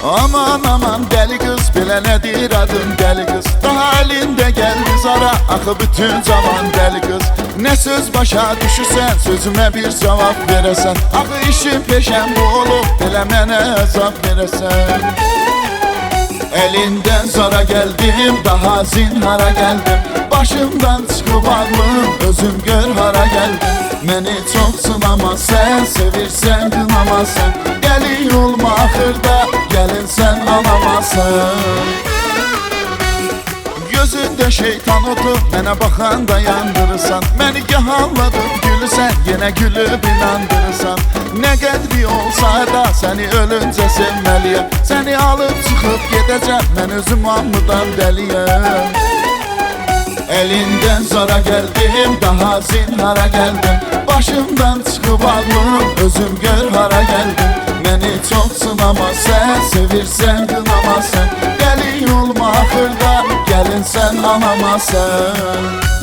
Aman aman deli kız, belə nədir adın deli kız? Daha elinde geldi zara, axı bütün zaman deli kız. Ne söz başa düşürsən, sözüme bir cevap verəsən. Axı işin peşen bu olub, belə mənə əzab verəsən. Elinden zara geldim, daha zinhara geldim. Başımdan çıkıp ağlım, özüm gör hara geldim. Məni çok sınama sen, sevirsen kınama sen. Gelin olma axırda, gelin sen alamazsın. Gözündə şeytan otur, mənə baxanda yandırırsan. Məni yahalladıb gülürsən, yenə gülüb inandırırsan. Nə qədri olsa da səni ölüncə sevməliyəm. Səni alıb çıxıb gedəcəm, mən özüm hamıdan dəliyəm. Elinden zara geldim, daha zinhara geldim. Başımdan çıkıp ağlım, özüm gör hara geldim. Məni çok sınama sen, sevirsen kınama sen. Deli olma axırda, gelin sen anama sen.